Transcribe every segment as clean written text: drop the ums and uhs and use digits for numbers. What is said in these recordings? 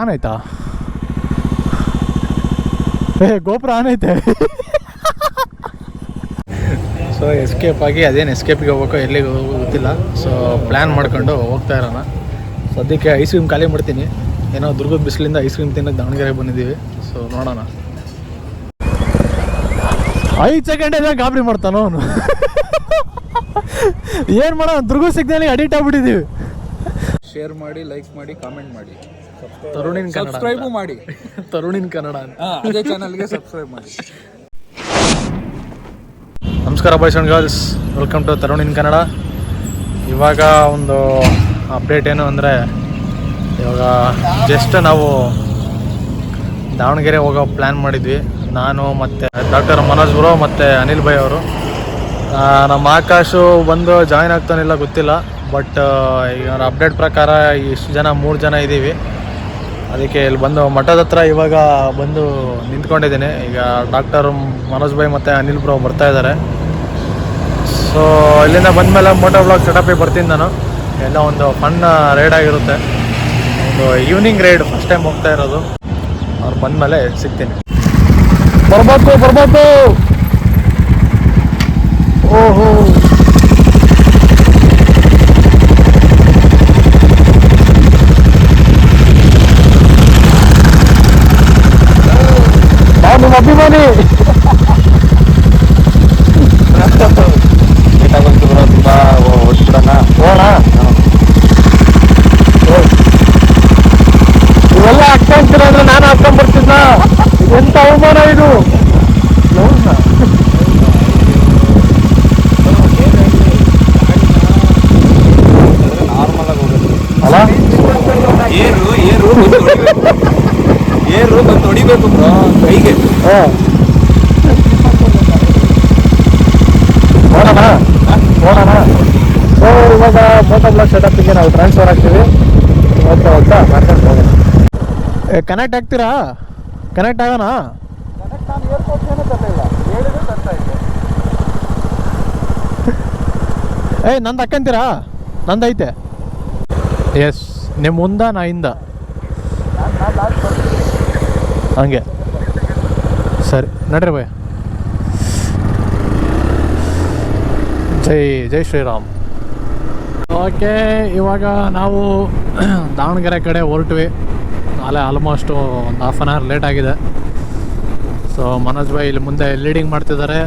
On ಆಯ್ತಾ? ಗೋಪುರ on ಐತೆ. ಸೊ ಎಸ್ಕೇಪ್ ಆಗಿ ಅದೇನು ಎಸ್ಕೇಪಿಗೆ ಹೋಗ್ಬೇಕು, ಎಲ್ಲಿಗೆ ಹೋಗೋದು ಗೊತ್ತಿಲ್ಲ. ಸೊ ಪ್ಲ್ಯಾನ್ ಮಾಡ್ಕೊಂಡು ಹೋಗ್ತಾ ಇರೋಣ. ಸದ್ಯಕ್ಕೆ ಐಸ್ ಕ್ರೀಮ್ ಖಾಲಿ ಮಾಡ್ತೀನಿ. ಏನೋ ದುರ್ಗದ ಬಿಸಿಲಿಂದ ಐಸ್ ಕ್ರೀಮ್ ತಿನ್ನೋಕೆ ದಾವಣಗೆರೆಗೆ ಬಂದಿದ್ದೀವಿ. ಸೊ ನೋಡೋಣ. 5 ಸೆಕೆಂಡ್ ಗಾಬರಿ ಮಾಡ್ತಾನೋ ಅವನು. ಏನು ಮಾಡೋಣ, ದುರ್ಗ ಸಿಗ್ನಲ್ಗೆ ಅಡಿಕ್ಟ್ ಆಗ್ಬಿಟ್ಟಿದ್ದೀವಿ. ಶೇರ್ ಮಾಡಿ, ಲೈಕ್ ಮಾಡಿ, ಕಾಮೆಂಟ್ ಮಾಡಿ, ತರುಣಿನ್ ಕನ್ನಡ ಸಬ್ಸ್ಕ್ರೈಬ್ ಮಾಡಿ. ತರುಣಿನ್ ಕನ್ನಡ ಅದೇ ಚಾನಲ್ಗೆ ಸಬ್ಸ್ಕ್ರೈಬ್ ಮಾಡಿ. ನಮಸ್ಕಾರ boys and girls, welcome to ತರುಣಿನ್ ಕನ್ನಡ. ಇವಾಗ ಒಂದು ಅಪ್ಡೇಟ್ ಏನು ಅಂದರೆ, ಇವಾಗ ಜಸ್ಟ್ ನಾವು ದಾವಣಗೆರೆ ಹೋಗೋ ಪ್ಲ್ಯಾನ್ ಮಾಡಿದ್ವಿ. ನಾನು ಮತ್ತು ಡಾಕ್ಟರ್ ಮನೋಜ್ ಬ್ರೋ ಮತ್ತು ಅನಿಲ್ ಭಾಯ್ ಅವರು. ನಮ್ಮ ಆಕಾಶು ಬಂದು ಜಾಯ್ನ್ ಆಗ್ತಾನಿಲ್ಲ ಗೊತ್ತಿಲ್ಲ. ಬಟ್ ಈಗ ಅಪ್ಡೇಟ್ ಪ್ರಕಾರ ಇಷ್ಟು ಜನ 3 ಜನ ಇದ್ದೀವಿ. ಅದಕ್ಕೆ ಇಲ್ಲಿ ಬಂದು ಮಠದ ಹತ್ರ ಇವಾಗ ಬಂದು ನಿಂತ್ಕೊಂಡಿದ್ದೀನಿ. ಈಗ ಡಾಕ್ಟರ್ ಮನೋಜ್ ಭಾಯ್ ಮತ್ತು ಅನಿಲ್ ಬ್ರೋ ಬರ್ತಾ ಇದ್ದಾರೆ. ಸೊ ಇಲ್ಲಿಂದ ಬಂದಮೇಲೆ ಮೋಟೋ ಬ್ಲಾಗ್ ಸೆಟಪಿಗೆ ಬರ್ತೀನಿ ನಾನು. ಎಲ್ಲ ಒಂದು ಫನ್ ರೈಡ್ ಆಗಿರುತ್ತೆ, ಒಂದು ಈವ್ನಿಂಗ್ ರೈಡ್, ಫಸ್ಟ್ ಟೈಮ್ ಹೋಗ್ತಾ ಇರೋದು. ಅವ್ರು ಬಂದಮೇಲೆ ಸಿಗ್ತೀನಿ. ಬರ್ಬೇಕು. ಓಹೋ, ನಾವು ನಿಮ್ಮ ಅಭಿಮಾನಿ. ಬಂತು ಬ್ರೋ, ತುಂಬ ಓಡಿಸ್ಬಿಡೋಣ. ಹೋಗೋಣ. ಇವೆಲ್ಲ ಹಾಕ್ಕೊಂತೀರ ಅಂದ್ರೆ ನಾನು ಹಾಕ್ಕೊಂಡ್ಬರ್ತಿದ್ನ. ಎಂಥ ಅವಮಾನ ಇದು. ನಾರ್ಮಲ್ ಆಗಿ ಹೋಗೋದು ಅಲ್ಲ, ಏರು ಬಂದು ಹೊಡಿಬೇಕು ಬ್ರೋ ಕೈಗೆ. ನೋಡೋಣ. ಸೊ ಇವಾಗ ಮೋಟೋ ಬ್ಲಾಗ್ ಸೆಟಪ್ಪಿಗೆ ನಾವು ಟ್ರಾನ್ಸ್ಫರ್ ಆಗ್ತೀವಿ. ಹೋಗ್ತಾ ಮಾಡ್ಕೊಂಡು ಹೋಗೋಣ. ಕನೆಕ್ಟ್ ಆಗ್ತೀರಾ? ಕನೆಕ್ಟ್ ಆಗೋಣ. ನಂದು ಹಾಕ್ಕಂತೀರಾ? ನಂದೈತೆ. ಎಸ್, ನಿಮ್ಮ ಮುಂದ ನಾ ಹಿಂದ ಹಂಗೆ. ಸರಿ ನಡ್ರಿ ಭಯ. ಜೈ ಶ್ರೀರಾಮ್. ಓಕೆ, ಇವಾಗ ನಾವು ದಾವಣಗೆರೆ ಕಡೆ ಹೊರಟ್ವಿ. ಅಲ್ಲೇ ಆಲ್ಮೋಸ್ಟು ಒಂದು ಹಾಫ್ ಆನ್ ಅವರ್ ಲೇಟ್ ಆಗಿದೆ. ಸೊ ಮನೋಜ್ ಭಾಯ್ ಇಲ್ಲಿ ಮುಂದೆ ಲೀಡಿಂಗ್ ಮಾಡ್ತಿದ್ದಾರೆ.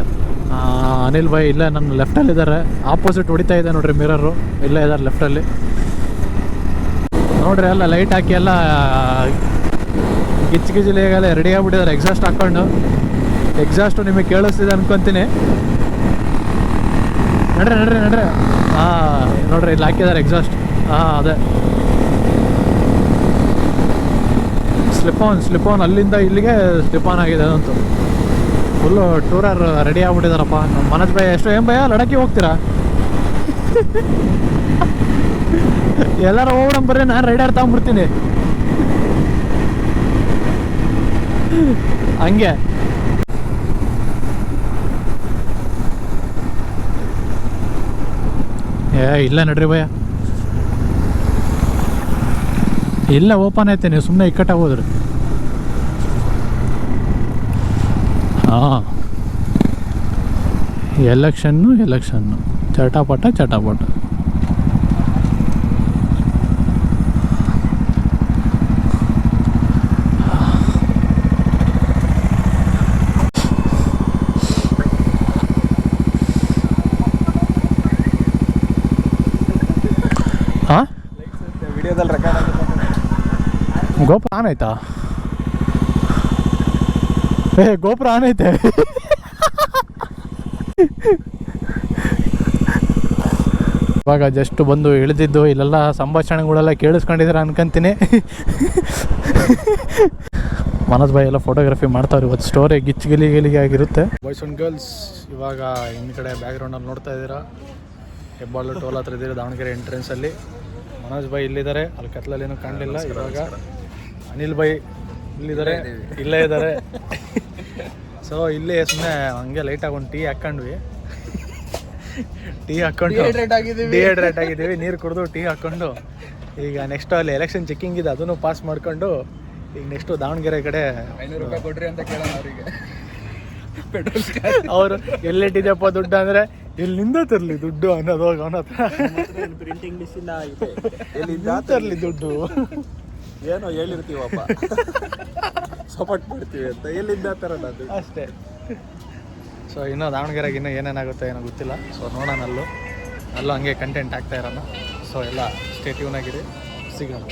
ಅನಿಲ್ ಭಾಯ್ ಇಲ್ಲೇ ನನ್ನ ಲೆಫ್ಟಲ್ಲಿದ್ದಾರೆ. ಆಪೋಸಿಟ್ ಹೊಡಿತಾ ಇದೆ ನೋಡ್ರಿ ಮಿರರು. ಇಲ್ಲೇ ಇದ್ದಾರೆ ಲೆಫ್ಟಲ್ಲಿ ನೋಡ್ರಿ. ಎಲ್ಲ ಲೈಟ್ ಹಾಕಿ ಎಲ್ಲ ಗಿಚ್ಚಿಲೆಲ್ಲ ರೆಡಿ ಆಗಿಬಿಟ್ಟಿದ್ದಾರೆ. ಎಕ್ಸಾಸ್ಟ್ ಹಾಕ್ಕೊಂಡು. ಎಕ್ಸಾಸ್ಟು ನಿಮಗೆ ಕೇಳಿಸ್ತಿದೆ ಅನ್ಕೊತೀನಿ. ನಡ್ರಿ. ನೋಡ್ರಿ ಇಲ್ಲಿ ಹಾಕಿದ್ದಾರೆ ಎಕ್ಸಾಸ್ಟ್. ಅದೇ ಸ್ಲಿಪ್ ಆನ್ ಅಲ್ಲಿಂದ ಇಲ್ಲಿಗೆ ಸ್ಲಿಪ್ ಆನ್ ಆಗಿದೆ. ಅದಂತೂ ಫುಲ್ಲು ಟೂರರ್ ರೆಡಿ ಆಗ್ಬಿಟ್ಟಿದಾರಪ್ಪ. ನಮ್ಮ ಮನೋಜ್ ಭಾಯ್ ಎಷ್ಟು ಏನ್ ಭಯ ಲಡಾಖಿ ಹೋಗ್ತೀರಾ? ಎಲ್ಲರೂ ಹೋಗೋಣ ಬರ್ರಿ, ನಾನು ರೈಡರ್ ತಗೊಂಡ್ಬಿಡ್ತೀನಿ. ಹಂಗೆ ಇಲ್ಲ ನಡ್ರಿ ಭಯ. ಇಲ್ಲ ಓಪನ್ ಐತೆ, ನೀವು ಸುಮ್ಮನೆ ಇಕ್ಕಟ್ಟಾಗಿ ಹೋದ್ರಿ. ಎಲೆಕ್ಷನ್ನು ಚಟಾಪಟ. ವಿಡಿಯೋದಲ್ಲಿ ರೆಕಾರ್ಡ್ ಆಗುತ್ತೆ. ಗೋಪುರ ಆನ್ ಆಯ್ತಾ? ಗೋಪುರ ಆನ್ ಐತೆ. ಇವಾಗ ಜಸ್ಟ್ ಬಂದು ಇಳಿದಿದ್ದು. ಇಲ್ಲೆಲ್ಲ ಸಂಭಾಷಣೆಗಳೆಲ್ಲ ಕೇಳಿಸ್ಕೊಂಡಿದ್ರೆ ಅನ್ಕೊಂತೀನಿ. ಮನೋಜ್ ಭಾಯ್ ಎಲ್ಲ ಫೋಟೋಗ್ರಫಿ ಮಾಡ್ತಾವ್ರಿ. ಇವತ್ತು ಸ್ಟೋರಿ ಗಿಲಿಗೆ ಆಗಿರುತ್ತೆ. ಬಾಯ್ಸ್ ಆ್ಯಂಡ್ ಗರ್ಲ್ಸ್, ಇವಾಗ ಹಿಂದ್ ಕಡೆ ಬ್ಯಾಕ್ಗ್ರೌಂಡಲ್ಲಿ ನೋಡ್ತಾ ಇದ್ದೀರಾ, ಹೆಬ್ಬಾಳು ಟೋಲ್ ಹತ್ರ ಇದ್ದೀರಾ ದಾವಣಗೆರೆ ಎಂಟ್ರೆನ್ಸಲ್ಲಿ. ಮನೋಜ್ ಭಾಯ್ ಇಲ್ಲಿದ್ದಾರೆ, ಅಲ್ಲಿ ಕತ್ಲಲ್ಲಿ ಏನೂ ಕಾಣಲಿಲ್ಲ. ಇವಾಗ ಅನಿಲ್ ಭಾಯ್ ಇಲ್ಲೇ ಇದ್ದಾರೆ. ಸೊ ಇಲ್ಲಿ ಸುಮ್ಮನೆ ಹಂಗೆ ಲೈಟಾಗಿ ಒಂದು ಟೀ ಹಾಕ್ಕೊಂಡ್ವಿ. ಡಿಹೈಡ್ರೇಟ್ ಆಗಿದ್ದೀವಿ. ನೀರು ಕುಡಿದು ಟೀ ಹಾಕ್ಕೊಂಡು ಈಗ ನೆಕ್ಸ್ಟ್ ಅಲ್ಲಿ ಎಲೆಕ್ಷನ್ ಚೆಕ್ಕಿಂಗ್ ಇದೆ, ಅದನ್ನು ಪಾಸ್ ಮಾಡ್ಕೊಂಡು ಈಗ ನೆಕ್ಸ್ಟು ದಾವಣಗೆರೆ ಕಡೆ 500 ರೂಪಾಯಿ ಕೊಡ್ರಿ ಅಂತ ಕೇಳೋಣ ಅವರಿಗೆ. ಪೆಟ್ರೋಲ್ ಅವರು ಎಲ್ಲಿಟ್ಟಿದೆಯಪ್ಪ ದುಡ್ಡು ಅಂದರೆ ಎಲ್ಲಿಂದ ತರಲಿ ದುಡ್ಡು ಅನ್ನೋದು ಅವನ ಹತ್ರ. ಪ್ರಿಂಟಿಂಗ್ ಮಿಷಿನ್ ಎಲ್ಲಿಂದ ತರಲಿ ದುಡ್ಡು ಏನೋ ಹೇಳಿರ್ತೀವಪ್ಪ, ಸಪೋರ್ಟ್ ಮಾಡ್ತೀವಿ ಅಂತ, ಎಲ್ಲಿಂದ ತರೋಣ ಅದು ಅಷ್ಟೇ. ಸೊ ಇನ್ನೂ ದಾವಣಗೆರೆಗೆ ಇನ್ನೂ ಏನೇನಾಗುತ್ತೆ ಏನೋ ಗೊತ್ತಿಲ್ಲ. ಸೊ ನೋಡೋಣ, ಅಲ್ಲೂ ಹಂಗೆ ಕಂಟೆಂಟ್ ಆಗ್ತಾ ಇರೋಣ. ಸೊ ಎಲ್ಲ ಸ್ಟೇ ಟ್ಯೂನ್ ಆಗಿರಿ, ಸಿಗೋಣ.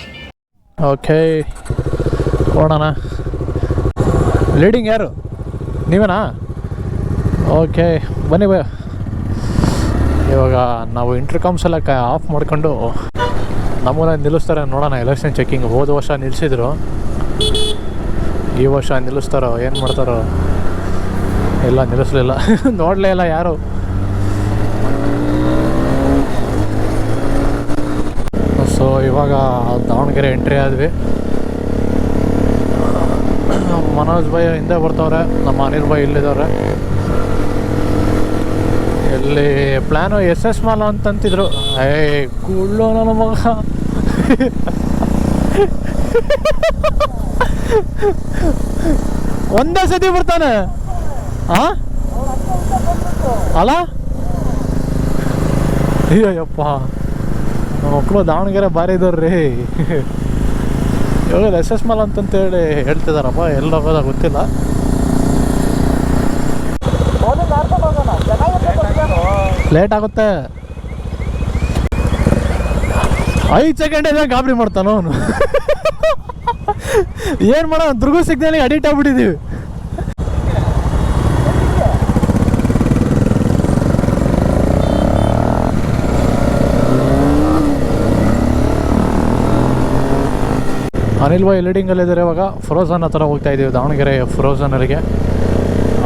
ಓಕೆ, ನೋಡೋಣ. ಲೀಡಿಂಗ್ ಯಾರು, ನೀವೇನಾ? ಓಕೆ ಬನ್ನಿ ಬೈ. ಇವಾಗ ನಾವು ಇಂಟರ್ಕಾಮ್ಸ್ ಎಲ್ಲ ಆಫ್ ಮಾಡ್ಕೊಂಡು ನಮ್ಮನ್ನ ನಿಲ್ಲಿಸ್ತಾರೆ ನೋಡೋಣ. ಎಲೆಕ್ಷನ್ ಚೆಕ್ಕಿಂಗ್ ಹೋದ ವರ್ಷ ನಿಲ್ಲಿಸಿದ್ರು, ಈ ವರ್ಷ ನಿಲ್ಲಿಸ್ತಾರೋ ಏನು ಮಾಡ್ತಾರೋ ಎಲ್ಲ ನಿಲ್ಲಿಸಲಿಲ್ಲ. ನೋಡಲೇ ಇಲ್ಲ ಯಾರು. ಸೊ ಇವಾಗ ದಾವಣಗೆರೆ ಎಂಟ್ರಿ ಆದ್ವಿ. ಮನೋಜ್ ಭಾಯ್ ಹಿಂದೆ ಬರ್ತಾವ್ರೆ, ನಮ್ಮ ಅನಿಲ್ ಭಾಯ್ ಇಲ್ಲಿದ್ದಾರೆ. ಇಲ್ಲಿ ಪ್ಲ್ಯಾನು SS ಮಾಲ್ ಅಂತಂತಿದ್ರು. ಕೂಡ್ಲು ನನ್ನ ಮಗ. ಒಂದೇ ಸತಿ ಬರ್ತಾನೆ ಅಲ್ಲ? ಅಯ್ಯಪ್ಪ, ನಮ್ಮ ಮಕ್ಕಳು ದಾವಣಗೆರೆ ಭಾರಿ ಇದ್ದವ್ರಿ. ಇವಾಗ SS ಮಾಲ್ ಅಂತಂತೇಳಿ ಹೇಳ್ತಿದಾರಪ್ಪ, ಎಲ್ಲಿ ಹೋಗೋದ ಗೊತ್ತಿಲ್ಲ. ಲೇಟ್ ಆಗುತ್ತೆ. 5 ಸೆಕೆಂಡ್ ಗಾಬರಿ ಮಾಡ್ತಾನ ಅವನು. ಏನು ಮಾಡೋ, ದುರ್ಗ ಸಿಗ್ನಲ್ಗೆ ಅಡಿಕ್ಟ್ ಆಗ್ಬಿಟ್ಟಿದ್ದೀವಿ. ಅನಿಲ್ ಭಾಯ್ ಲೀಡಿಂಗಲ್ಲಿದ್ದಾರೆ. ಇವಾಗ ಫ್ರೋಝನ್ ಹತ್ರ ಹೋಗ್ತಾ ಇದ್ದೀವಿ, ದಾವಣಗೆರೆ ಫ್ರೋಝನಲ್ಲಿಗೆ.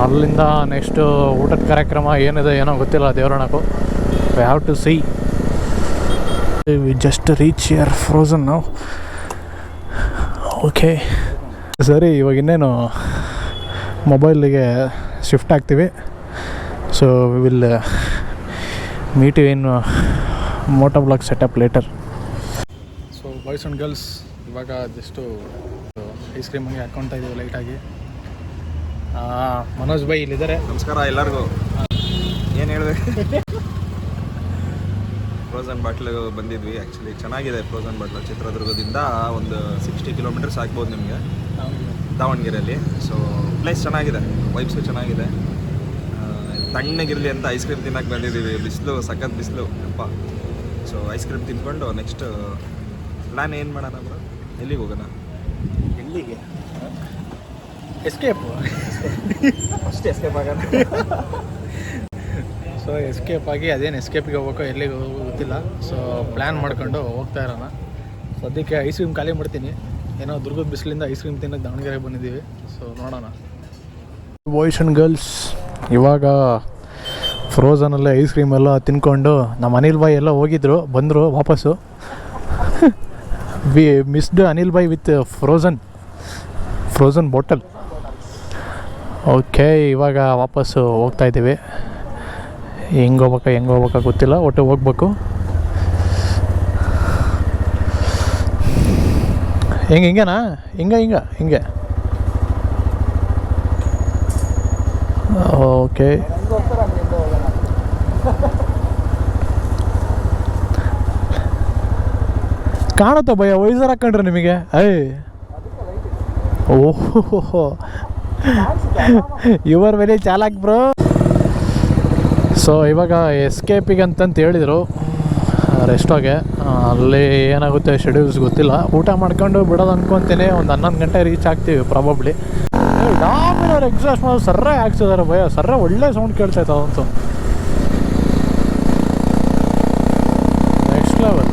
ಅಲ್ಲಿಂದ ನೆಕ್ಸ್ಟು ಊಟದ ಕಾರ್ಯಕ್ರಮ ಏನಿದೆ ಏನೋ ಗೊತ್ತಿಲ್ಲ, ದೇವರಣಕ್ಕೂ. We have to see. We just reach your frozen ನಾವು. ಓಕೆ ಸರಿ, ಇವಾಗ ಇನ್ನೇನು ಮೊಬೈಲಿಗೆ ಶಿಫ್ಟ್ ಆಗ್ತೀವಿ. So we will meet you in moto blog setup later. So boys and girls, ಇವಾಗ ಜಸ್ಟು ಐಸ್ ಕ್ರೀಮ್ ಹಂಗೆ ಹಾಕ್ಕೊಳ್ತಾ ಇದ್ದೀವಿ ಲೈಟಾಗಿ. ಮನೋಜ್ ಭಾಯ್ ಇಲ್ಲಿದ್ದಾರೆ. ನಮಸ್ಕಾರ ಎಲ್ಲರಿಗೂ. ಏನು ಹೇಳಬೇಕು, ಫ್ರೋಝನ್ ಬಾಟ್ಲು ಬಂದಿದ್ವಿ. ಆ್ಯಕ್ಚುಲಿ ಚೆನ್ನಾಗಿದೆ ಫ್ರೋಝನ್ ಬಾಟ್ಲು. ಚಿತ್ರದುರ್ಗದಿಂದ ಒಂದು 60 ಕಿಲೋಮೀಟರ್ಸ್ ಆಗ್ಬೋದು ನಿಮಗೆ ದಾವಣಗೆರೆಯಲ್ಲಿ. ಸೊ ಪ್ಲೇಸ್ ಚೆನ್ನಾಗಿದೆ, ವೈಬ್ಸು ಚೆನ್ನಾಗಿದೆ. ತಣ್ಣಗಿರಲಿ ಅಂತ ಐಸ್ ಕ್ರೀಮ್ ತಿನ್ನೋಕೆ ಬಂದಿದ್ದೀವಿ. ಬಿಸಿಲು, ಸಖತ್ ಬಿಸಿಲು ಅಪ್ಪ. ಸೊ ಐಸ್ ಕ್ರೀಮ್ ತಿನ್ಕೊಂಡು ನೆಕ್ಸ್ಟ್ ಪ್ಲ್ಯಾನ್ ಏನು ಮಾಡೋಣ ಬ್ರೋ? ಎಲ್ಲಿಗೆ ಹೋಗೋಣ? ಎಲ್ಲಿಗೆ? ಎಸ್ಕೇಪ್ ಫಸ್ಟ್ ಎಸ್ಕೇಪ್ ಆಗೋಣ. ಸೊ ಎಸ್ಕೇಪ್ ಆಗಿ ಅದೇನು ಎಸ್ಕೇಪಿಗೆ ಹೋಗ್ಬೇಕು, ಎಲ್ಲಿಗೆ ಹೋಗೋ ಗೊತ್ತಿಲ್ಲ. ಸೊ ಪ್ಲ್ಯಾನ್ ಮಾಡ್ಕೊಂಡು ಹೋಗ್ತಾ ಇರೋಣ. ಸದ್ಯಕ್ಕೆ ಐಸ್ ಕ್ರೀಮ್ ಖಾಲಿ ಮಾಡ್ತೀನಿ. ಏನೋ ದುರ್ಗದ ಬಿಸಿಲಿಂದ ಐಸ್ ಕ್ರೀಮ್ ತಿನ್ನೋಕೆ ದಾವಣಗೆರೆಗೆ ಬಂದಿದ್ದೀವಿ. ಸೊ ನೋಡೋಣ. ಬಾಯ್ಸ್ ಆ್ಯಂಡ್ ಗರ್ಲ್ಸ್, ಇವಾಗ ಫ್ರೋಝನಲ್ಲೇ ಐಸ್ ಕ್ರೀಮ್ ಎಲ್ಲ ತಿನ್ಕೊಂಡು ನಮ್ಮ ಅನಿಲ್ ಭಾಯ್ ಎಲ್ಲ ಹೋಗಿದ್ರು, ಬಂದರು ವಾಪಸ್ಸು. We missed Anil bhai with frozen bottle. Okay, ಇವಾಗ ವಾಪಸ್ಸು ಹೋಗ್ತಾ ಇದ್ದೀವಿ. ಹೆಂಗೆ ಹೋಗ್ಬೇಕಾ ಗೊತ್ತಿಲ್ಲ, ಒಟ್ಟು ಹೋಗ್ಬೇಕು. ಹಿಂಗೆನಾ? ಹಿಂಗೆ ಓಕೆ. ಕಾಣುತ್ತಾ ಭಯ ವೈಸರ್ ಹಾಕೊಂಡ್ರೆ ನಿಮಗೆ? ಓಹೋ, ಯುವರ್ ವೆರಿ ಚಾಲಾಕ್ ಬ್ರೋ. ಸೊ ಇವಾಗ ಎಸ್ಕೇಪಿಗೆ ಅಂತಂತ ಹೇಳಿದರು ರೆಸ್ಟೋಗೆ. ಅಲ್ಲಿ ಏನಾಗುತ್ತೆ ಶೆಡ್ಯೂಲ್ಸ್ ಗೊತ್ತಿಲ್ಲ. ಊಟ ಮಾಡ್ಕೊಂಡು ಬಿಡೋದು ಅನ್ಕೊತೀನಿ. ಒಂದು 11 ಗಂಟೆ ರೀಚ್ ಆಗ್ತೀವಿ ಪ್ರಾಬಬ್ಲಿ. ಡಾಮಿನವ್ರು ಎಕ್ಸಾಸ್ಟ್ ಮಾಡೋದು ಸರ್ರೆ ಹಾಕ್ಸಿದ್ದಾರೆ ಭಯ. ಸರ್ರೆ ಒಳ್ಳೆ ಸೌಂಡ್ ಕೇಳ್ತಾಯಿತ್ತು ಅದಂತೂ. Next level.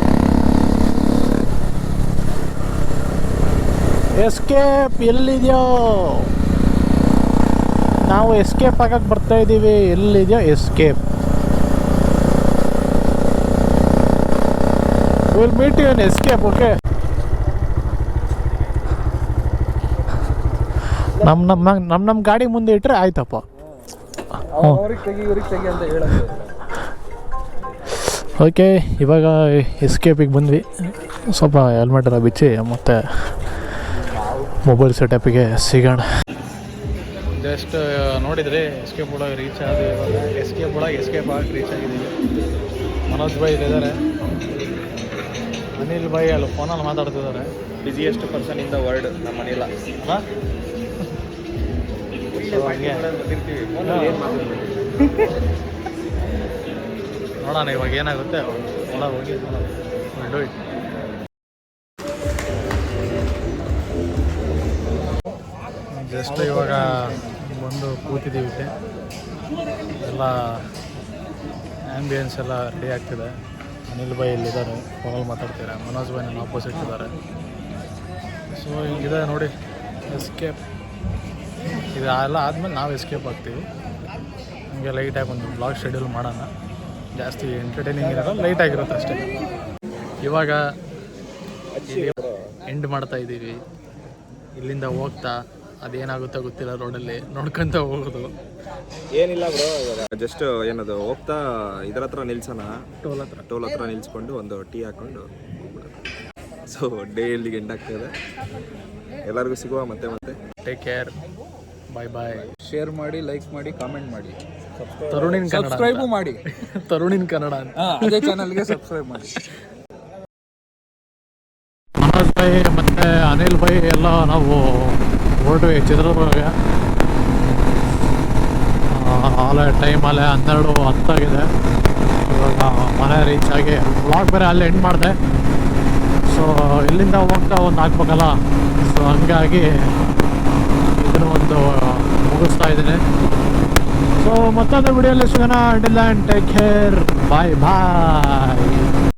ಎಸ್ಕೇಪ್ ಎಲ್ಲಿದೆಯೋ? ನಾವು ಎಸ್ಕೇಪ್ ಆಗಕ್ಕೆ ಬರ್ತಾ ಇದ್ದೀವಿ. ಎಲ್ಲಿದೆಯೋ escape? Will meet you in escape. Okay, ನಮ್ಮ ಗಾಡಿ ಮುಂದೆ ಇಟ್ಟರೆ ಆಯ್ತಪ್ಪ. ಓಕೆ, ಇವಾಗ ಎಸ್ಕೇಪಿಗೆ ಬಂದ್ವಿ. ಸ್ವಲ್ಪ ಹೆಲ್ಮೆಟ್ ಎಲ್ಲ ಬಿಚ್ಚಿ ಮತ್ತು ಮೊಬೈಲ್ ಸೆಟಪ್ಪಿಗೆ ಸಿಗೋಣ. ಜಸ್ಟ್ ನೋಡಿದರೆ ಎಸ್ಕೇಪ್ ಒಳಗೆ ರೀಚ್ ಆದ ಇವಾಗ ಎಸ್ಕೇಪ್ ಆಗಿ ರೀಚ್ ಆಗಿದ್ದೀವಿ. ಮನೋಜ್ ಭಾಯ್ ಇಲ್ಲಿದ್ದಾರೆ, ಅನಿಲ್ ಭಾಯ್ ಅಲ್ಲಿ ಫೋನಲ್ಲಿ ಮಾತಾಡ್ತಿದ್ದಾರೆ. Busiest person in the world ನಮ್ಮ ಮನೆಯಲ್ಲ. ನೋಡೋಣ ಇವಾಗ ಏನಾಗುತ್ತೆ ಒಳಗೆ ಹೋಗಿ ಡೂ ಇಟ್. ಜಸ್ಟ್ ಇವಾಗ ಬಂದು ಕೂತಿದ್ದೀವಿ. ಎಲ್ಲ ಆ್ಯಂಬಿಯನ್ಸ್ ಎಲ್ಲ ರೆಡಿ ಆಗ್ತಿದೆ. ಅನಿಲ್ ಭಾಯ್ ಇಲ್ಲಿದ್ದಾರೆ, ಫೋನಲ್ಲಿ ಮಾತಾಡ್ತಾರೆ. ಮನೋಜ್ ಭಾಯ್ ನನ್ನ ಆಪೋಸಿಟ್ ಇದ್ದಾರೆ. ಸೊ ಹಿಂಗಿದೆ ನೋಡಿ ಎಸ್ಕೇಪ್. ಇದೆಲ್ಲ ಆದಮೇಲೆ ನಾವು ಎಸ್ಕೇಪ್ ಆಗ್ತೀವಿ. ಹಂಗೆ ಲೈಟಾಗಿ ಒಂದು ಬ್ಲಾಗ್ ಶೆಡ್ಯೂಲ್ ಮಾಡೋಣ. ಜಾಸ್ತಿ ಎಂಟರ್ಟೈನಿಂಗ್ ಇರೋಲ್ಲ, ಲೈಟಾಗಿರುತ್ತೆ ಅಷ್ಟೇ. ಇವಾಗ ಎಂಡ್ ಮಾಡ್ತಾ ಇದ್ದೀವಿ. ಇಲ್ಲಿಂದ ಹೋಗ್ತಾ ಅದೇನಾಗುತ್ತೋ ಗೊತ್ತಿಲ್ಲ, ರೋಡಲ್ಲಿ ನೋಡ್ಕೊಂತ ಹೋಗೋದು. ಏನಿಲ್ಲ ಬ್ರೋ, ಇವಾಗ ಜಸ್ಟ್ ಏನದು ಹೋಗ್ತಾ ಇದರ ಹತ್ರ ನಿಲ್ಸೋಣ, ಟೋಲ್ ಹತ್ರ ನಿಲ್ಸ್ಕೊಂಡು ಒಂದು ಟೀ ಹಾಕೊಂಡು ಹೋಗ್ಬಿಡೋದು. ಸೊ ಡೇ ಇಲ್ಲಿಗೆ ಎಂಡ್ ಆಗ್ತಾಯಿದೆ. ಎಲ್ಲರಿಗೂ ಸಿಗುವ ಮತ್ತೆ. ಟೇಕ್ ಕೇರ್, ಬಾಯ್ ಬಾಯ್. ಶೇರ್ ಮಾಡಿ, ಲೈಕ್ ಮಾಡಿ, ಕಾಮೆಂಟ್ ಮಾಡಿ, ತರುಣಿನ್ ಕನ್ನಡ ಸಬ್ಸ್ಕ್ರೈಬು ಮಾಡಿ. ತರುಣಿನ್ ಕನ್ನಡ ಅಂತ ಅದೇ ಚಾನಲ್ಗೆ ಸಬ್ಸ್ಕ್ರೈಬ್ ಮಾಡಿ. ಮನೋಜ್ ಭಾಯ್ ಮತ್ತು ಅನಿಲ್ ಭಾಯ್ ಎಲ್ಲ ನಾವು ಹೊರಟ್ವಿ ಚಿತ್ರದುರ್ಗಕ್ಕೆ. ಟೈಮಲ್ಲೇ 12:10 ಆಗಿದೆ. ಇವಾಗ ಮನೆ ರೀಚ್ ಆಗಿ ವ್ಲಾಗ್ ಬೇರೆ ಅಲ್ಲಿ ಎಂಡ್ ಮಾಡಿದೆ. ಸೊ ಇಲ್ಲಿಂದ ಹೋಗ್ತಾ ಒಂದು ಹಾಕ್ಬೇಕಲ್ಲ, ಸೊ ಹಂಗಾಗಿ ಇದನ್ನು ಒಂದು ಮುಗಿಸ್ತಾ ಇದ್ದೀನಿ. ಸೊ ಮತ್ತೊಂದು ವಿಡಿಯೋಲಿ ಸಿಗೋಣ. ಅಂಟಿಲ್ ದೆನ್ ಟೇಕ್ ಕೇರ್, ಬಾಯ್ ಬಾಯ್.